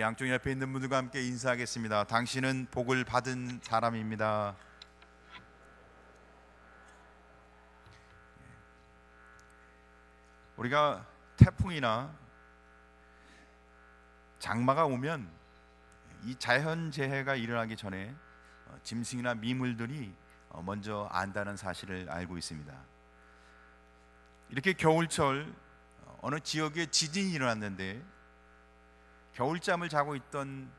양쪽 옆에 있는 분들과 함께 인사하겠습니다. 당신은 복을 받은 사람입니다. 우리가 태풍이나 장마가 오면 이 자연재해가 일어나기 전에 짐승이나 미물들이 먼저 안다는 사실을 알고 있습니다. 이렇게 겨울철 어느 지역에 지진이 일어났는데 겨울잠을 자고 있던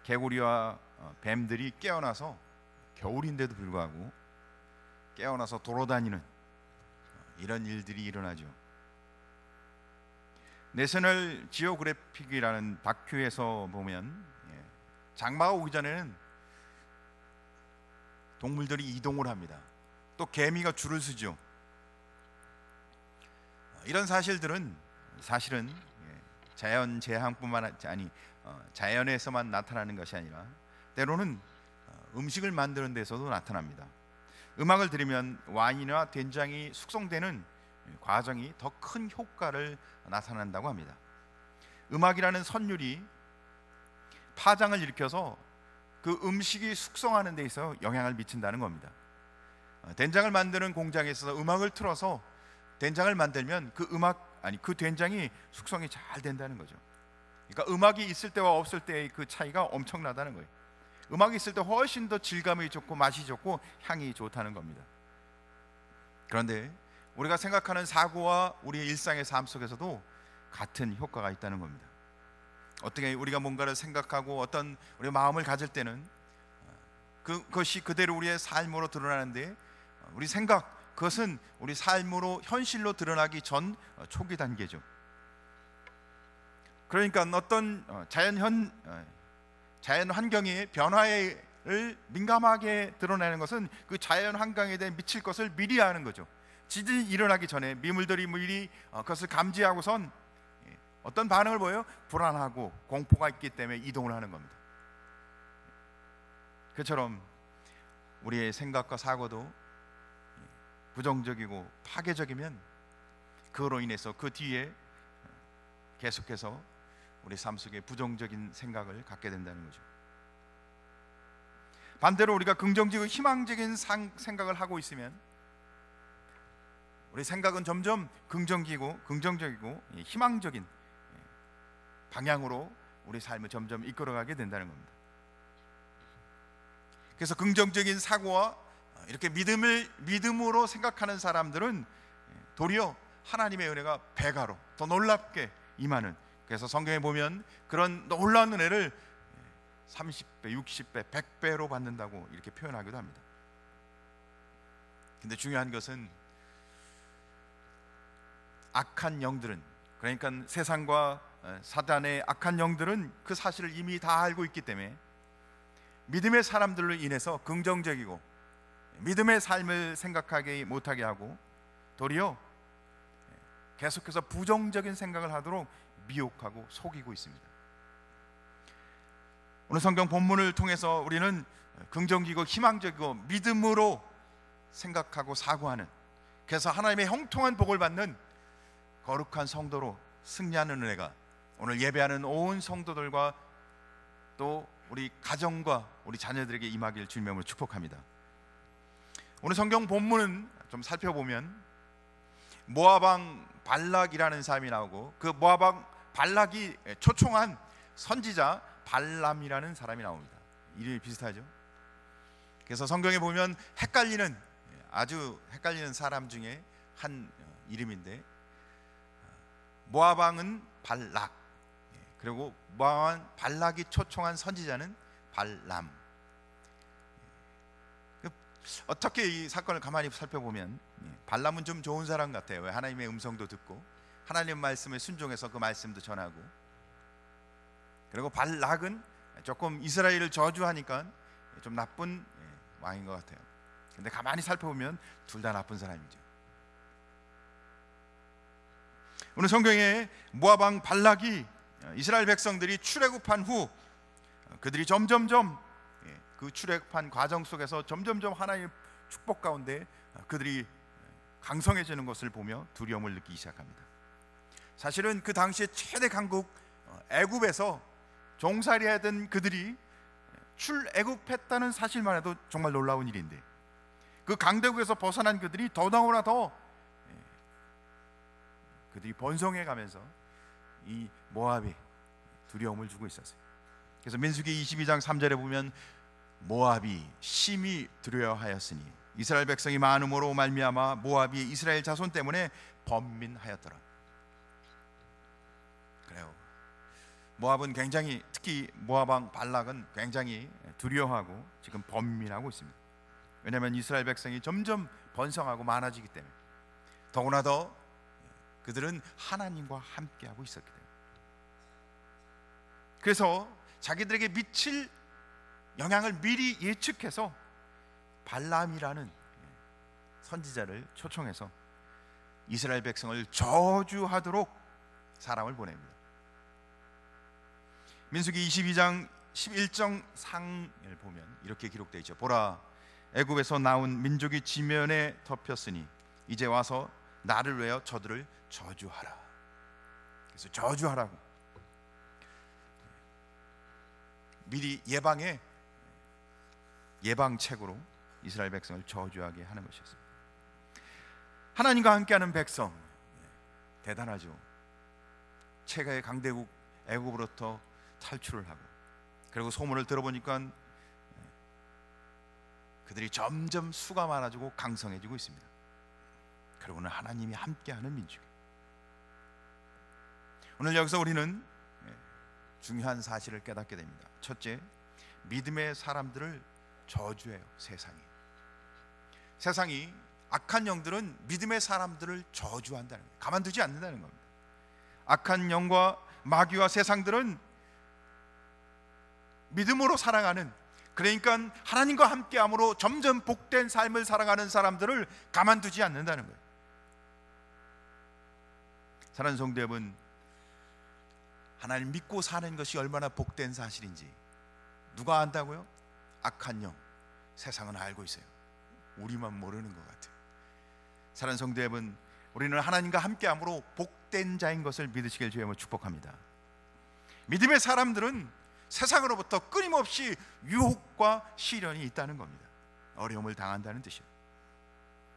개구리와 뱀들이 깨어나서 겨울인데도 불구하고 깨어나서 돌아다니는 이런 일들이 일어나죠. 내셔널 지오그래픽이라는 다큐에서 보면 장마가 오기 전에는 동물들이 이동을 합니다. 또 개미가 줄을 서죠. 이런 사실들은 사실은 자연재해뿐만 아니 자연에서만 나타나는 것이 아니라 때로는 음식을 만드는 데서도 나타납니다. 음악을 들으면 와인이나 된장이 숙성되는 과정이 더 큰 효과를 나타난다고 합니다. 음악이라는 선율이 파장을 일으켜서 그 음식이 숙성하는 데 있어 영향을 미친다는 겁니다. 된장을 만드는 공장에서 음악을 틀어서 된장을 만들면 그 된장이 숙성이 잘 된다는 거죠. 그러니까 음악이 있을 때와 없을 때의 그 차이가 엄청나다는 거예요. 음악이 있을 때 훨씬 더 질감이 좋고 맛이 좋고 향이 좋다는 겁니다. 그런데 우리가 생각하는 사고와 우리의 일상의 삶 속에서도 같은 효과가 있다는 겁니다. 어떻게 우리가 뭔가를 생각하고 어떤 우리의 마음을 가질 때는 그것이 그대로 우리의 삶으로 드러나는데 우리 생각, 그것은 우리 삶으로 현실로 드러나기 전 초기 단계죠. 그러니까 어떤 자연 환경의 변화를 민감하게 드러내는 것은 그 자연 환경에 대해 미칠 것을 미리 아는 거죠. 지진이 일어나기 전에 미물들이 미리 그것을 감지하고선 어떤 반응을 보여요? 불안하고 공포가 있기 때문에 이동을 하는 겁니다. 그처럼 우리의 생각과 사고도 부정적이고 파괴적이면 그로 인해서 그 뒤에 계속해서 우리 삶 속에 부정적인 생각을 갖게 된다는 거죠. 반대로 우리가 긍정적이고 희망적인 생각을 하고 있으면 우리 생각은 점점 긍정적이고 희망적인 방향으로 우리 삶을 점점 이끌어가게 된다는 겁니다. 그래서 긍정적인 사고와 이렇게 믿음으로 생각하는 사람들은 도리어 하나님의 은혜가 배가로 더 놀랍게 임하는, 그래서 성경에 보면 그런 놀라운 은혜를 30배, 60배, 100배로 받는다고 이렇게 표현하기도 합니다. 근데 중요한 것은 악한 영들은, 그러니까 세상과 사단의 악한 영들은 그 사실을 이미 다 알고 있기 때문에 믿음의 사람들로 인해서 긍정적이고 믿음의 삶을 생각하게 못하게 하고 도리어 계속해서 부정적인 생각을 하도록 미혹하고 속이고 있습니다. 오늘 성경 본문을 통해서 우리는 긍정적이고 희망적이고 믿음으로 생각하고 사고하는, 그래서 하나님의 형통한 복을 받는 거룩한 성도로 승리하는 은혜가 오늘 예배하는 온 성도들과 또 우리 가정과 우리 자녀들에게 임하길 주님의 이름으로 축복합니다. 오늘 성경 본문은 좀 살펴보면 모압 왕 발락이라는 사람이 나오고 그 모압 왕 발락이 초청한 선지자 발람이라는 사람이 나옵니다. 이름이 비슷하죠. 그래서 성경에 보면 아주 헷갈리는 사람 중에 한 이름인데, 모압 왕은 발락, 그리고 모압 왕 발락이 초청한 선지자는 발람. 어떻게 이 사건을 가만히 살펴보면 발람은 좀 좋은 사람 같아요. 하나님의 음성도 듣고 하나님의 말씀에 순종해서 그 말씀도 전하고, 그리고 발락은 조금 이스라엘을 저주하니까 좀 나쁜 왕인 것 같아요. 근데 가만히 살펴보면 둘 다 나쁜 사람이죠. 오늘 성경에 모압 왕 발락이 이스라엘 백성들이 출애굽한 후 그들이 점점점 그 출애굽한 과정 속에서 점점점 하나님의 축복 가운데 그들이 강성해지는 것을 보며 두려움을 느끼기 시작합니다. 사실은 그 당시에 최대 강국 애굽에서 종살이하던 그들이 출애굽했다는 사실만 해도 정말 놀라운 일인데, 그 강대국에서 벗어난 그들이 더더구나 더 그들이 번성해 가면서 이 모압에 두려움을 주고 있었어요. 그래서 민수기 22장 3절에 보면 모압이 심히 두려워하였으니 이스라엘 백성이 많음으로 말미암아 모압이 이스라엘 자손 때문에 번민하였더라. 그래요. 모압은 굉장히, 특히 모압 왕 발락은 굉장히 두려워하고 지금 번민하고 있습니다. 왜냐하면 이스라엘 백성이 점점 번성하고 많아지기 때문에, 더구나 더 그들은 하나님과 함께하고 있었기 때문에. 그래서 자기들에게 미칠 영향을 미리 예측해서 발람이라는 선지자를 초청해서 이스라엘 백성을 저주하도록 사람을 보냅니다. 민수기 22장 11정 상을 보면 이렇게 기록되어 있죠. 보라, 애굽에서 나온 민족이 지면에 덮였으니 이제 와서 나를 위하여 저들을 저주하라. 그래서 저주하라고 미리 예방책으로 이스라엘 백성을 저주하게 하는 것이었습니다. 하나님과 함께하는 백성, 대단하죠. 최강의 강대국 애굽으로부터 탈출을 하고, 그리고 소문을 들어보니까 그들이 점점 수가 많아지고 강성해지고 있습니다. 그리고는 하나님이 함께하는 민족. 오늘 여기서 우리는 중요한 사실을 깨닫게 됩니다. 첫째, 믿음의 사람들을 저주해요. 세상이 악한 영들은 믿음의 사람들을 저주한다는 거예요. 가만두지 않는다는 겁니다. 악한 영과 마귀와 세상들은 믿음으로 살아가는, 그러니까 하나님과 함께함으로 점점 복된 삶을 살아가는 사람들을 가만두지 않는다는 거예요. 사랑하는 성도 여러분, 하나님 믿고 사는 것이 얼마나 복된 사실인지 누가 안다고요? 악한 영, 세상은 알고 있어요. 우리만 모르는 것 같아요. 사랑하는 성도 여러분, 우리는 하나님과 함께함으로 복된 자인 것을 믿으시길 주님으로 축복합니다. 믿음의 사람들은 세상으로부터 끊임없이 유혹과 시련이 있다는 겁니다. 어려움을 당한다는 뜻이에요.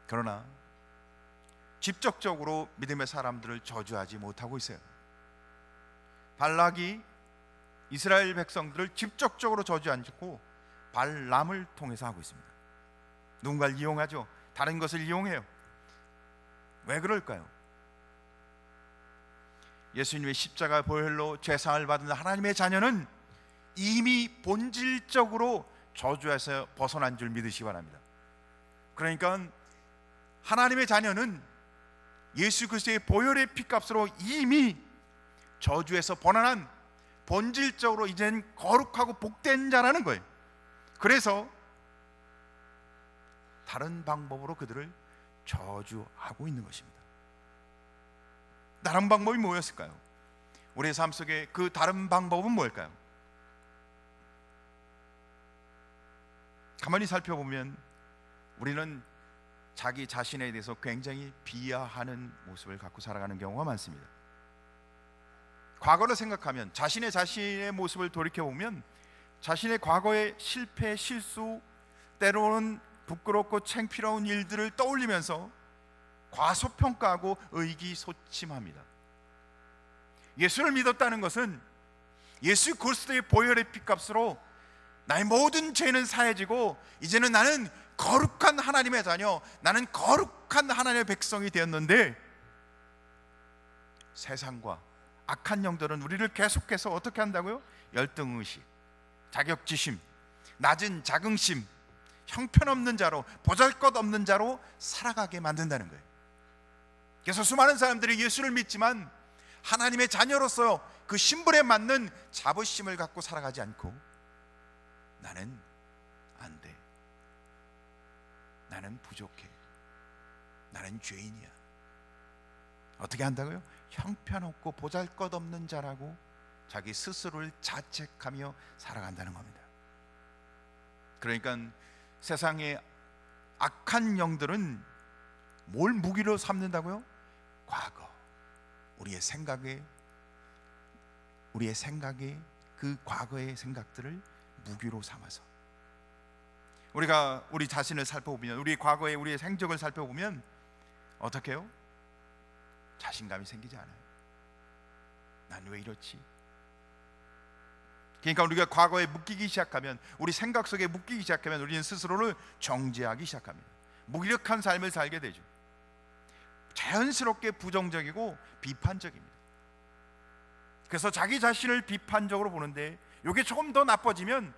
그러나 직접적으로 믿음의 사람들을 저주하지 못하고 있어요. 발락이 이스라엘 백성들을 직접적으로 저주하지 않고 발람을 통해서 하고 있습니다. 누군가를 이용하죠. 다른 것을 이용해요. 왜 그럴까요? 예수님의 십자가 보혈로 죄사함을 받은 하나님의 자녀는 이미 본질적으로 저주에서 벗어난 줄 믿으시기 바랍니다. 그러니까 하나님의 자녀는 예수 그리스도의 보혈의 피값으로 이미 저주에서 벗어난, 본질적으로 이젠 거룩하고 복된 자라는 거예요. 그래서 다른 방법으로 그들을 저주하고 있는 것입니다. 다른 방법이 뭐였을까요? 우리의 삶 속에 그 다른 방법은 뭘까요? 가만히 살펴보면 우리는 자기 자신에 대해서 굉장히 비하하는 모습을 갖고 살아가는 경우가 많습니다. 과거를 생각하면, 자신의 모습을 돌이켜보면 자신의 과거의 실패, 실수, 때로는 부끄럽고 창피로운 일들을 떠올리면서 과소평가하고 의기소침합니다. 예수를 믿었다는 것은 예수 그리스도의 보혈의 피값으로 나의 모든 죄는 사해지고 이제는 나는 거룩한 하나님의 자녀, 나는 거룩한 하나님의 백성이 되었는데, 세상과 악한 영들은 우리를 계속해서 어떻게 한다고요? 열등의식, 자격지심, 낮은 자긍심, 형편없는 자로, 보잘것없는 자로 살아가게 만든다는 거예요. 그래서 수많은 사람들이 예수를 믿지만 하나님의 자녀로서 그 신분에 맞는 자부심을 갖고 살아가지 않고, 나는 안 돼, 나는 부족해, 나는 죄인이야, 어떻게 한다고요? 형편없고 보잘것없는 자라고 자기 스스로를 자책하며 살아간다는 겁니다. 그러니까 세상의 악한 영들은 뭘 무기로 삼는다고요? 과거, 우리의 생각에 그 과거의 생각들을 무기로 삼아서 우리가 우리 자신을 살펴보면, 우리 과거의 우리의 행적을 살펴보면 어떻게 해요? 자신감이 생기지 않아요. 난 왜 이렇지? 그러니까 우리가 과거에 묶이기 시작하면, 우리 생각 속에 묶이기 시작하면 우리는 스스로를 정죄하기 시작합니다. 무기력한 삶을 살게 되죠. 자연스럽게 부정적이고 비판적입니다. 그래서 자기 자신을 비판적으로 보는데, 이게 조금 더 나빠지면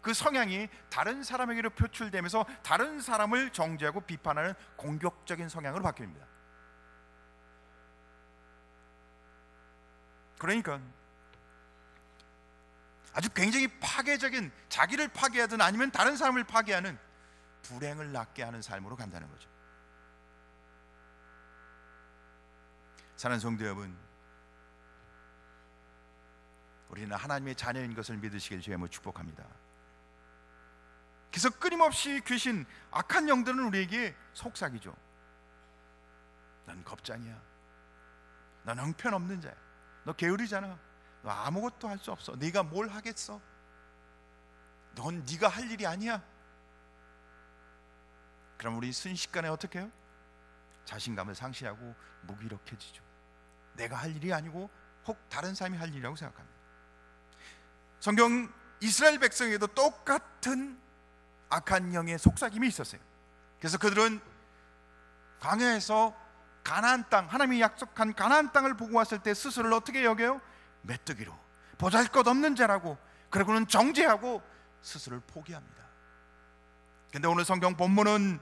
그 성향이 다른 사람에게로 표출되면서 다른 사람을 정죄하고 비판하는 공격적인 성향으로 바뀝니다. 그러니까 아주 굉장히 파괴적인, 자기를 파괴하든 아니면 다른 사람을 파괴하는 불행을 낳게 하는 삶으로 간다는 거죠. 사랑하는 성도 여러분, 우리는 하나님의 자녀인 것을 믿으시길 주님으로 축복합니다. 그래서 끊임없이 귀신, 악한 영들은 우리에게 속삭이죠. 넌 겁장이야. 넌 형편없는 자야. 너 게으르잖아. 너 아무것도 할 수 없어. 네가 뭘 하겠어? 넌 네가 할 일이 아니야. 그럼 우리 순식간에 어떻게 해요? 자신감을 상실하고 무기력해지죠. 내가 할 일이 아니고 혹 다른 사람이 할 일이라고 생각합니다. 성경 이스라엘 백성에게도 똑같은 악한 영의 속삭임이 있었어요. 그래서 그들은 광야에서 가나안 땅, 하나님이 약속한 가나안 땅을 보고 왔을 때 스스로를 어떻게 여겨요? 메뚜기로, 보잘것없는 자라고, 그러고는 정죄하고 스스로를 포기합니다. 그런데 오늘 성경 본문은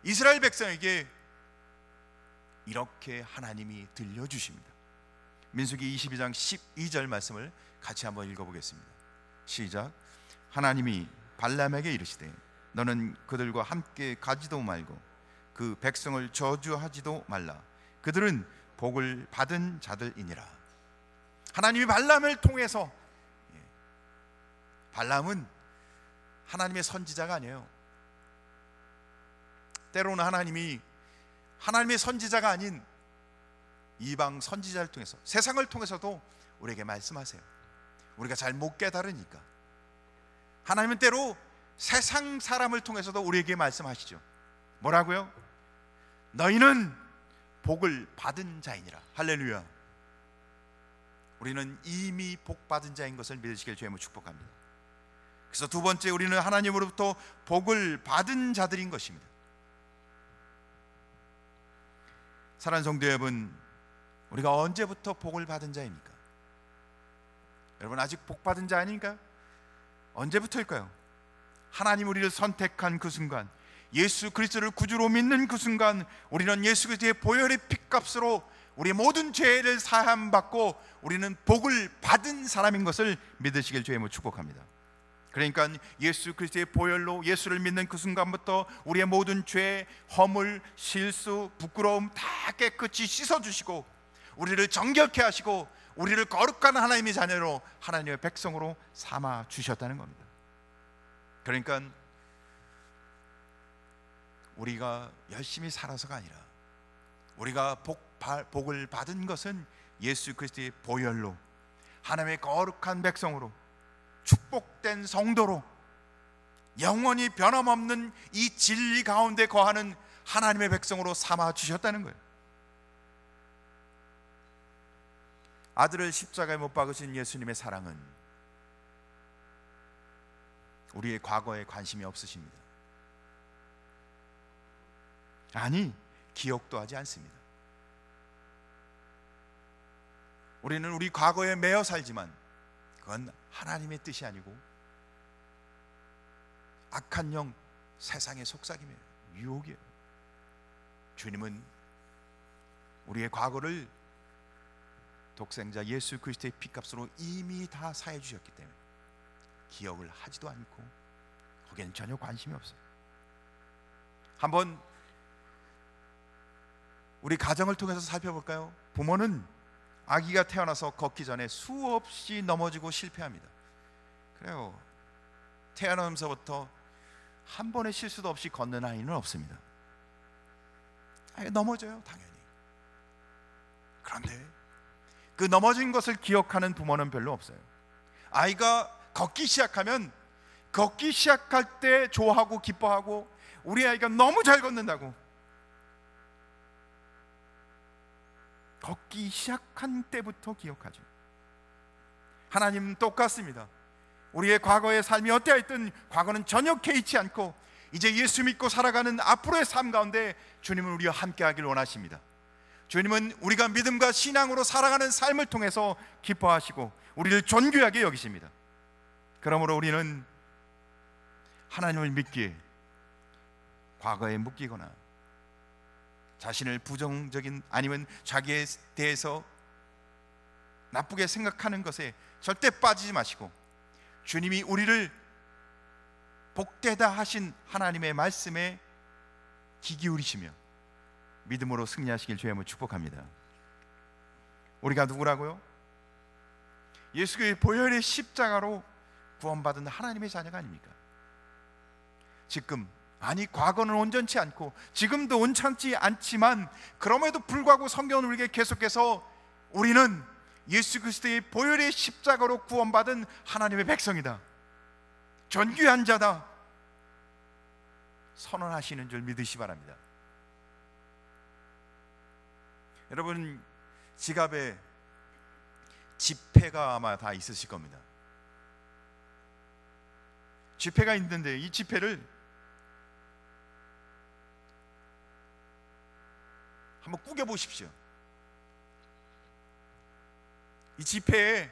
이스라엘 백성에게 이렇게 하나님이 들려주십니다. 민수기 22장 12절 말씀을 같이 한번 읽어보겠습니다. 시작. 하나님이 발람에게 이르시되 너는 그들과 함께 가지도 말고 그 백성을 저주하지도 말라. 그들은 복을 받은 자들이니라. 하나님이 발람을 통해서, 발람은 하나님의 선지자가 아니에요. 때로는 하나님이 하나님의 선지자가 아닌 이방 선지자를 통해서, 세상을 통해서도 우리에게 말씀하세요. 우리가 잘 못 깨달으니까. 하나님은 때로 세상 사람을 통해서도 우리에게 말씀하시죠. 뭐라고요? 너희는 복을 받은 자이니라. 할렐루야. 우리는 이미 복 받은 자인 것을 믿으시길 주님으로 축복합니다. 그래서 두 번째, 우리는 하나님으로부터 복을 받은 자들인 것입니다. 사랑하는 성도 여러분, 우리가 언제부터 복을 받은 자입니까? 여러분 아직 복 받은 자 아닌가요? 언제부터일까요? 하나님 우리를 선택한 그 순간, 예수 그리스도를 구주로 믿는 그 순간, 우리는 예수 그리스도의 보혈의 핏값으로 우리의 모든 죄를 사함 받고 우리는 복을 받은 사람인 것을 믿으시길 주님으로 축복합니다. 그러니까 예수 그리스도의 보혈로 예수를 믿는 그 순간부터 우리의 모든 죄, 허물, 실수, 부끄러움 다 깨끗이 씻어주시고 우리를 정결케 하시고 우리를 거룩한 하나님의 자녀로, 하나님의 백성으로 삼아 주셨다는 겁니다. 그러니까 우리가 열심히 살아서가 아니라 우리가 복을 받은 것은 예수 그리스도의 보혈로, 하나님의 거룩한 백성으로, 축복된 성도로, 영원히 변함없는 이 진리 가운데 거하는 하나님의 백성으로 삼아 주셨다는 거예요. 아들을 십자가에 못 박으신 예수님의 사랑은 우리의 과거에 관심이 없으십니다. 아니, 기억도 하지 않습니다. 우리는 우리 과거에 매여 살지만 그건 하나님의 뜻이 아니고 악한 영, 세상의 속삭임이에요. 유혹이에요. 주님은 우리의 과거를 독생자 예수 그리스도의 피값으로 이미 다 사해 주셨기 때문에 기억을 하지도 않고 거기에는 전혀 관심이 없어요. 한번 우리 가정을 통해서 살펴볼까요? 부모는 아기가 태어나서 걷기 전에 수없이 넘어지고 실패합니다. 그래요. 태어나면서부터 한 번의 실수도 없이 걷는 아이는 없습니다. 넘어져요, 당연히. 그런데 그 넘어진 것을 기억하는 부모는 별로 없어요. 아이가 걷기 시작하면 걷기 시작할 때 좋아하고 기뻐하고, 우리 아이가 너무 잘 걷는다고 걷기 시작한 때부터 기억하죠. 하나님 똑같습니다. 우리의 과거의 삶이 어때하였든 과거는 전혀 개의치 않고 이제 예수 믿고 살아가는 앞으로의 삶 가운데 주님은 우리와 함께 하길 원하십니다. 주님은 우리가 믿음과 신앙으로 살아가는 삶을 통해서 기뻐하시고 우리를 존귀하게 여기십니다. 그러므로 우리는 하나님을 믿기에 과거에 묶이거나 자신을 부정적인, 아니면 자기에 대해서 나쁘게 생각하는 것에 절대 빠지지 마시고, 주님이 우리를 복되다 하신 하나님의 말씀에 귀 기울이시며 믿음으로 승리하시길 주의 이름으로 축복합니다. 우리가 누구라고요? 예수의 보혈의 십자가로 구원받은 하나님의 자녀가 아닙니까? 지금, 아니 과거는 온전치 않고 지금도 온전치 않지만 그럼에도 불구하고 성경은 우리에게 계속해서 우리는 예수 그리스도의 보혈의 십자가로 구원받은 하나님의 백성이다, 존귀한 자다 선언하시는 줄 믿으시 바랍니다. 여러분, 지갑에 지폐가 아마 다 있으실 겁니다. 지폐가 있는데 이 지폐를 한번 구겨 보십시오. 이 지폐에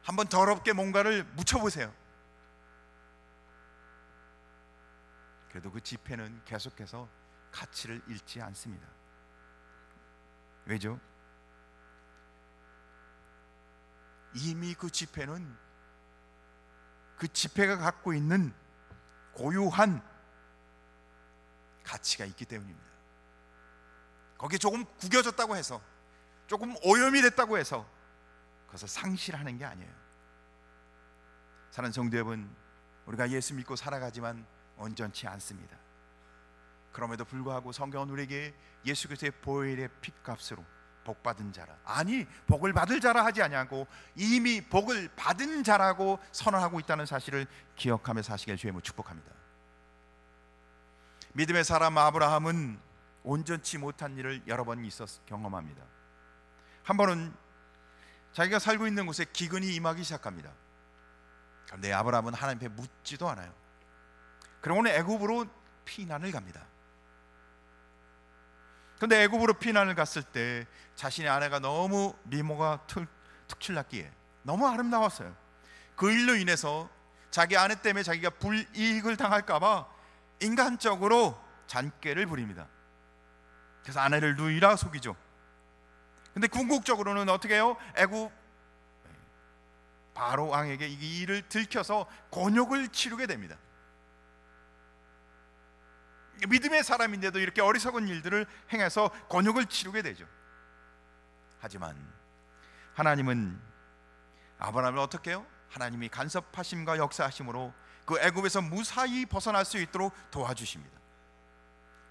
한번 더럽게 뭔가를 묻혀보세요. 그래도 그 지폐는 계속해서 가치를 잃지 않습니다. 왜죠? 이미 그 지폐는 그 지폐가 갖고 있는 고유한 가치가 있기 때문입니다. 거기에 조금 구겨졌다고 해서, 조금 오염이 됐다고 해서 그것을 상실하는 게 아니에요. 사랑하는 성도 여러분, 우리가 예수 믿고 살아가지만 온전치 않습니다. 그럼에도 불구하고 성경은 우리에게 예수 그리스도의 보혈의 핏값으로 복받은 자라, 아니 복을 받을 자라 하지 아니하고 이미 복을 받은 자라고 선언하고 있다는 사실을 기억하며 사시길 주의 이름으로 축복합니다. 믿음의 사람 아브라함은 온전치 못한 일을 여러 번 경험합니다. 한 번은 자기가 살고 있는 곳에 기근이 임하기 시작합니다. 그런데 아브라함은 하나님 앞에 묻지도 않아요. 그러고는 애굽으로 피난을 갑니다. 그런데 애굽으로 피난을 갔을 때 자신의 아내가 너무 미모가 특출났기에 너무 아름다웠어요. 그 일로 인해서 자기 아내 때문에 자기가 불이익을 당할까 봐 인간적으로 잔꾀를 부립니다. 그래서 아내를 누이라 속이죠. 근데 궁극적으로는 어떻게 해요? 애굽 바로 왕에게 이 일을 들켜서 곤욕을 치르게 됩니다. 믿음의 사람인데도 이렇게 어리석은 일들을 행해서 곤욕을 치르게 되죠. 하지만 하나님은 아브라함을 어떻게 해요? 하나님이 간섭하심과 역사하심으로 그 애굽에서 무사히 벗어날 수 있도록 도와주십니다.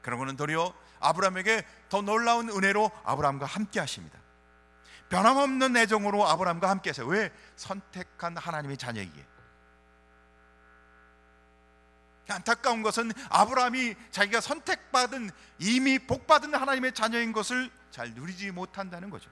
그러고는 도리어 아브라함에게 더 놀라운 은혜로 아브라함과 함께 하십니다. 변함없는 애정으로 아브라함과 함께 하세요. 왜? 선택한 하나님의 자녀이기에. 안타까운 것은 아브라함이 자기가 선택받은, 이미 복받은 하나님의 자녀인 것을 잘 누리지 못한다는 거죠.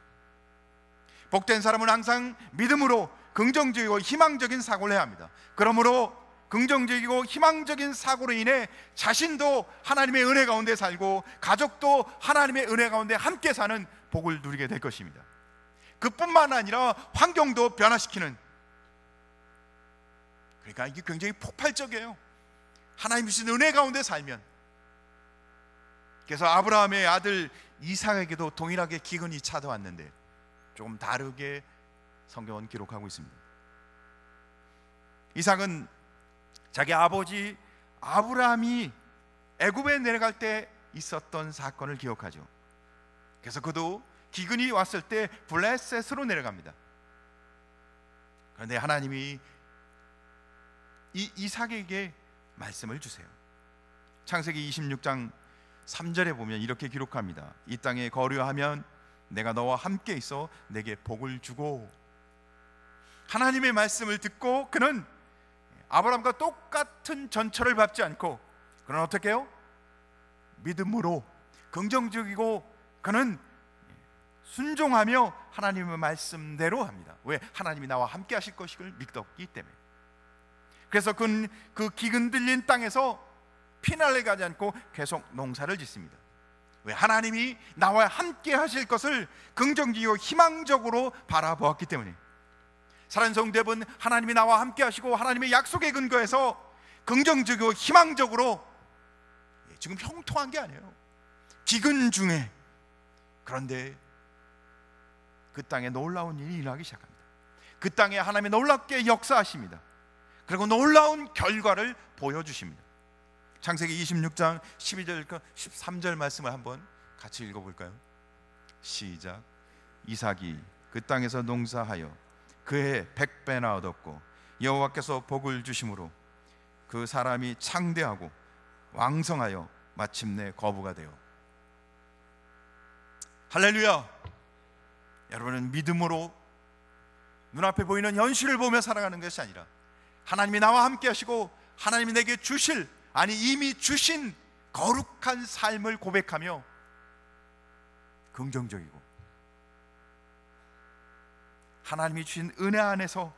복된 사람은 항상 믿음으로 긍정적이고 희망적인 사고를 해야 합니다. 그러므로 긍정적이고 희망적인 사고로 인해 자신도 하나님의 은혜 가운데 살고 가족도 하나님의 은혜 가운데 함께 사는 복을 누리게 될 것입니다. 그뿐만 아니라 환경도 변화시키는, 그러니까 이게 굉장히 폭발적이에요. 하나님 주신 은혜 가운데 살면. 그래서 아브라함의 아들 이삭에게도 동일하게 기근이 찾아왔는데 조금 다르게 성경은 기록하고 있습니다. 이삭은 자기 아버지 아브라함이 애굽에 내려갈 때 있었던 사건을 기억하죠. 그래서 그도 기근이 왔을 때 블레셋으로 내려갑니다. 그런데 하나님이 이 이삭에게 말씀을 주세요. 창세기 26장 3절에 보면 이렇게 기록합니다. 이 땅에 거류하면 내가 너와 함께 있어 내게 복을 주고. 하나님의 말씀을 듣고 그는 아브라함과 똑같은 전철을 밟지 않고 그는 어떻게 해요? 믿음으로 긍정적이고 그는 순종하며 하나님의 말씀대로 합니다. 왜? 하나님이 나와 함께 하실 것을 믿었기 때문에. 그래서 그는 그 기근들린 땅에서 피날레 가지 않고 계속 농사를 짓습니다. 왜? 하나님이 나와 함께 하실 것을 긍정적이고 희망적으로 바라보았기 때문에. 사랑하는 성도 여러분, 하나님이 나와 함께 하시고 하나님의 약속에 근거해서 긍정적이고 희망적으로, 지금 형통한 게 아니에요. 기근 중에, 그런데 그 땅에 놀라운 일이 일어나기 시작합니다. 그 땅에 하나님이 놀랍게 역사하십니다. 그리고 놀라운 결과를 보여주십니다. 창세기 26장 12절 13절 말씀을 한번 같이 읽어볼까요? 시작. 이삭이 그 땅에서 농사하여 그해 100배나 얻었고 여호와께서 복을 주심으로 그 사람이 창대하고 왕성하여 마침내 거부가 되어. 할렐루야. 여러분은 믿음으로 눈앞에 보이는 현실을 보며 살아가는 것이 아니라 하나님이 나와 함께 하시고 하나님이 내게 주실, 아니 이미 주신 거룩한 삶을 고백하며 긍정적이고 하나님이 주신 은혜 안에서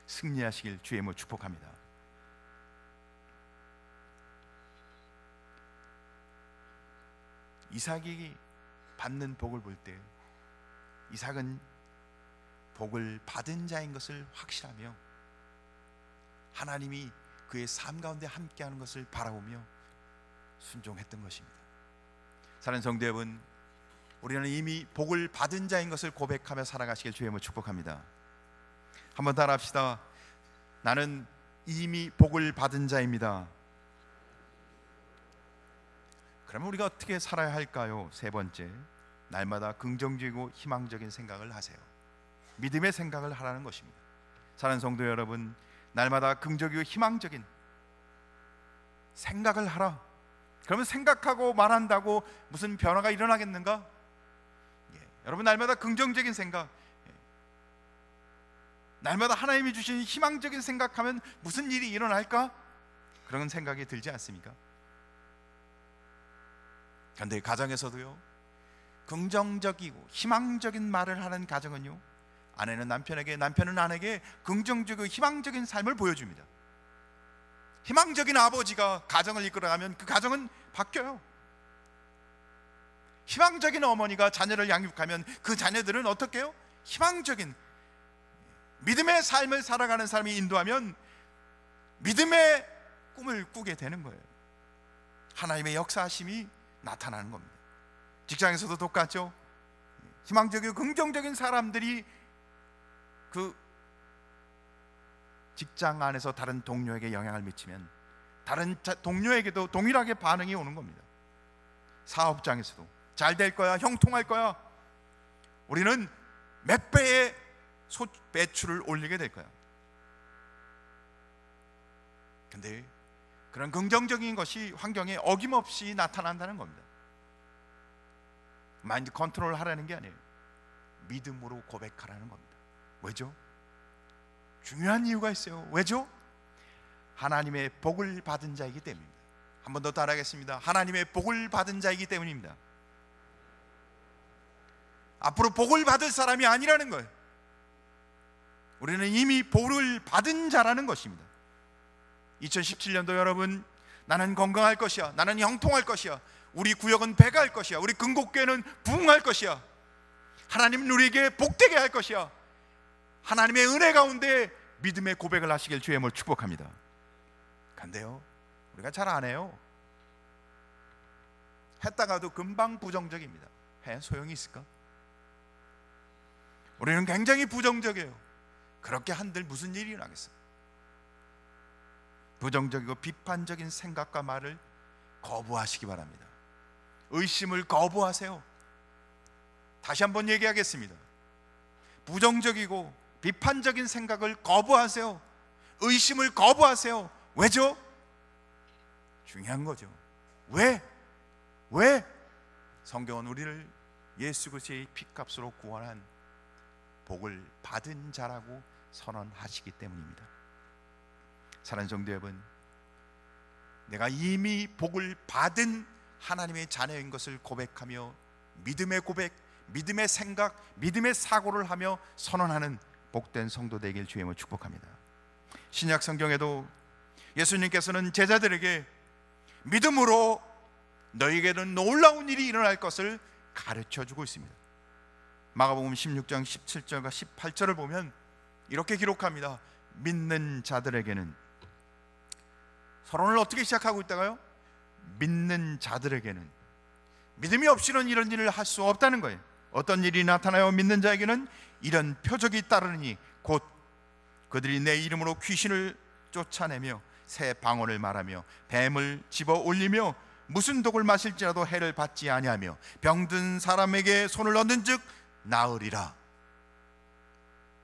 승리하시길 주의 이름으로 축복합니다. 이삭이 받는 복을 볼 때 이삭은 복을 받은 자인 것을 확신하며 하나님이 그의 삶 가운데 함께하는 것을 바라보며 순종했던 것입니다. 사랑하는 성도 여러분, 우리는 이미 복을 받은 자인 것을 고백하며 살아가시길 주의 이름으로 축복합니다. 한번 따라합시다. 나는 이미 복을 받은 자입니다. 그러면 우리가 어떻게 살아야 할까요? 세 번째, 날마다 긍정적이고 희망적인 생각을 하세요. 믿음의 생각을 하라는 것입니다. 사랑하는 성도 여러분, 날마다 긍정적이고 희망적인 생각을 하라. 그러면 생각하고 말한다고 무슨 변화가 일어나겠는가? 여러분, 날마다 긍정적인 생각, 날마다 하나님이 주신 희망적인 생각하면 무슨 일이 일어날까? 그런 생각이 들지 않습니까? 그런데 가정에서도요, 긍정적이고 희망적인 말을 하는 가정은요, 아내는 남편에게, 남편은 아내에게 긍정적이고 희망적인 삶을 보여줍니다. 희망적인 아버지가 가정을 이끌어가면 그 가정은 바뀌어요. 희망적인 어머니가 자녀를 양육하면 그 자녀들은 어떻게 해요? 희망적인 믿음의 삶을 살아가는 사람이 인도하면 믿음의 꿈을 꾸게 되는 거예요. 하나님의 역사하심이 나타나는 겁니다. 직장에서도 똑같죠. 희망적이고 긍정적인 사람들이 그 직장 안에서 다른 동료에게 영향을 미치면 다른 동료에게도 동일하게 반응이 오는 겁니다. 사업장에서도 잘 될 거야, 형통할 거야, 우리는 몇 배의 매출을 올리게 될 거야. 근데 그런 긍정적인 것이 환경에 어김없이 나타난다는 겁니다. 마인드 컨트롤 하라는 게 아니에요. 믿음으로 고백하라는 겁니다. 왜죠? 중요한 이유가 있어요. 왜죠? 하나님의 복을 받은 자이기 때문입니다. 한 번 더 따라하겠습니다. 하나님의 복을 받은 자이기 때문입니다. 앞으로 복을 받을 사람이 아니라는 거예요. 우리는 이미 복을 받은 자라는 것입니다. 2017년도 여러분, 나는 건강할 것이야, 나는 형통할 것이야, 우리 구역은 배가할 것이야, 우리 근곡교회는 부흥할 것이야, 하나님 우리에게 복되게 할 것이야, 하나님의 은혜 가운데 믿음의 고백을 하시길 주의 이름으로 축복합니다. 근데요, 우리가 잘 안 해요. 했다가도 금방 부정적입니다. 해 소용이 있을까? 우리는 굉장히 부정적이에요. 그렇게 한들 무슨 일이 일어나겠어요? 부정적이고 비판적인 생각과 말을 거부하시기 바랍니다. 의심을 거부하세요. 다시 한번 얘기하겠습니다. 부정적이고 비판적인 생각을 거부하세요. 의심을 거부하세요. 왜죠? 중요한 거죠. 왜? 성경은 우리를 예수 그리스도의 피값으로 구원한 복을 받은 자라고 선언하시기 때문입니다. 사랑하는 성도 여러분, 내가 이미 복을 받은 하나님의 자녀인 것을 고백하며 믿음의 고백, 믿음의 생각, 믿음의 사고를 하며 선언하는 복된 성도 되길 주의 이름으로 축복합니다. 신약 성경에도 예수님께서는 제자들에게 믿음으로 너희에게는 놀라운 일이 일어날 것을 가르쳐 주고 있습니다. 마가복음 16장 17절과 18절을 보면 이렇게 기록합니다. 믿는 자들에게는, 서론을 어떻게 시작하고 있다가요? 믿는 자들에게는, 믿음이 없이는 이런 일을 할 수 없다는 거예요. 어떤 일이 나타나요? 믿는 자에게는 이런 표적이 따르니 곧 그들이 내 이름으로 귀신을 쫓아내며 새 방언을 말하며 뱀을 집어 올리며 무슨 독을 마실지라도 해를 받지 아니하며 병든 사람에게 손을 얹은 즉 나으리라.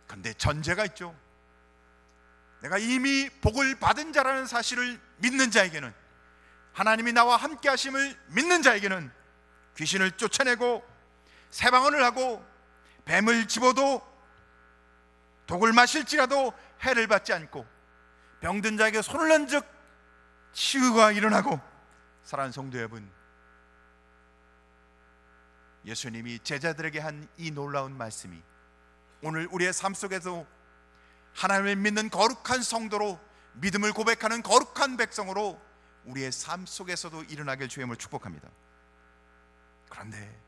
그런데 전제가 있죠. 내가 이미 복을 받은 자라는 사실을 믿는 자에게는, 하나님이 나와 함께 하심을 믿는 자에게는 귀신을 쫓아내고 새 방언을 하고 뱀을 집어도 독을 마실지라도 해를 받지 않고 병든 자에게 손을 얹은 즉 치유가 일어나고. 사랑하는 성도 여러분, 예수님이 제자들에게 한 이 놀라운 말씀이 오늘 우리의 삶 속에서 하나님을 믿는 거룩한 성도로, 믿음을 고백하는 거룩한 백성으로 우리의 삶 속에서도 일어나길 주의 이름으로 축복합니다. 그런데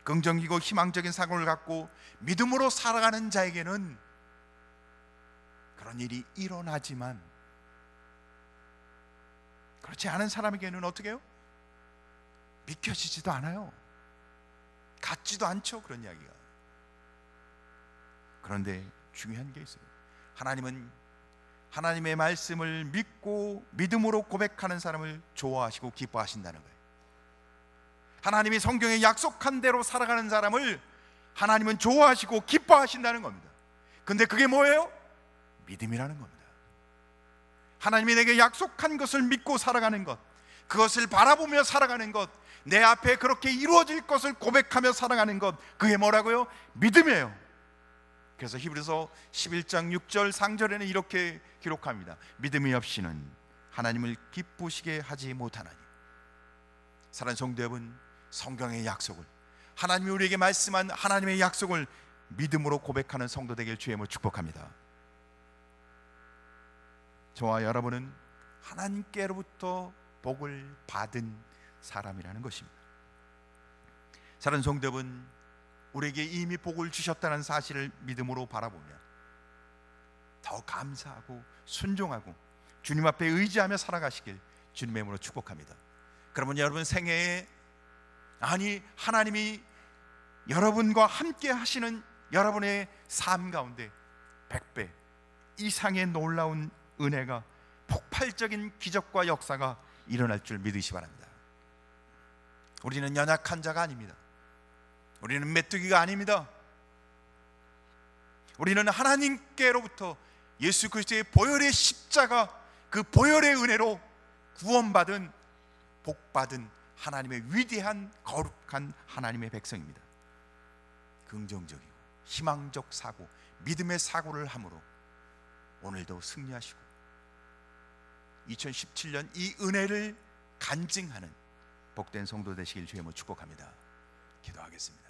긍정적이고 희망적인 사고를 갖고 믿음으로 살아가는 자에게는 그런 일이 일어나지만, 그렇지 않은 사람에게는 어떻게 해요? 믿겨지지도 않아요. 같지도 않죠, 그런 이야기가. 그런데 중요한 게 있어요. 하나님은 하나님의 말씀을 믿고 믿음으로 고백하는 사람을 좋아하시고 기뻐하신다는 거예요. 하나님이 성경에 약속한 대로 살아가는 사람을 하나님은 좋아하시고 기뻐하신다는 겁니다. 근데 그게 뭐예요? 믿음이라는 겁니다. 하나님이 내게 약속한 것을 믿고 살아가는 것, 그것을 바라보며 살아가는 것, 내 앞에 그렇게 이루어질 것을 고백하며 살아가는 것, 그게 뭐라고요? 믿음이에요. 그래서 히브리서 11장 6절 상절에는 이렇게 기록합니다. 믿음이 없이는 하나님을 기쁘시게 하지 못하나니. 사랑하는 성도 여러분, 성경의 약속을, 하나님이 우리에게 말씀한 하나님의 약속을 믿음으로 고백하는 성도 되길 주의 이름으로 축복합니다. 저와 여러분은 하나님께로부터 복을 받은 사람이라는 것입니다. 사랑하는 성도 여러분, 우리에게 이미 복을 주셨다는 사실을 믿음으로 바라보며 더 감사하고 순종하고 주님 앞에 의지하며 살아가시길 주님의 이름으로 축복합니다. 그러면 여러분 생애에, 아니 하나님이 여러분과 함께 하시는 여러분의 삶 가운데 100배 이상의 놀라운 은혜가, 폭발적인 기적과 역사가 일어날 줄 믿으시 바랍니다. 우리는 연약한 자가 아닙니다. 우리는 메뚜기가 아닙니다. 우리는 하나님께로부터 예수 그리스도의 보혈의 십자가, 그 보혈의 은혜로 구원받은, 복받은 하나님의 위대한 거룩한 하나님의 백성입니다. 긍정적이고 희망적 사고, 믿음의 사고를 함으로 오늘도 승리하시고 2017년 이 은혜를 간증하는 복된 성도 되시길 주의 이름으로 축복합니다. 기도하겠습니다.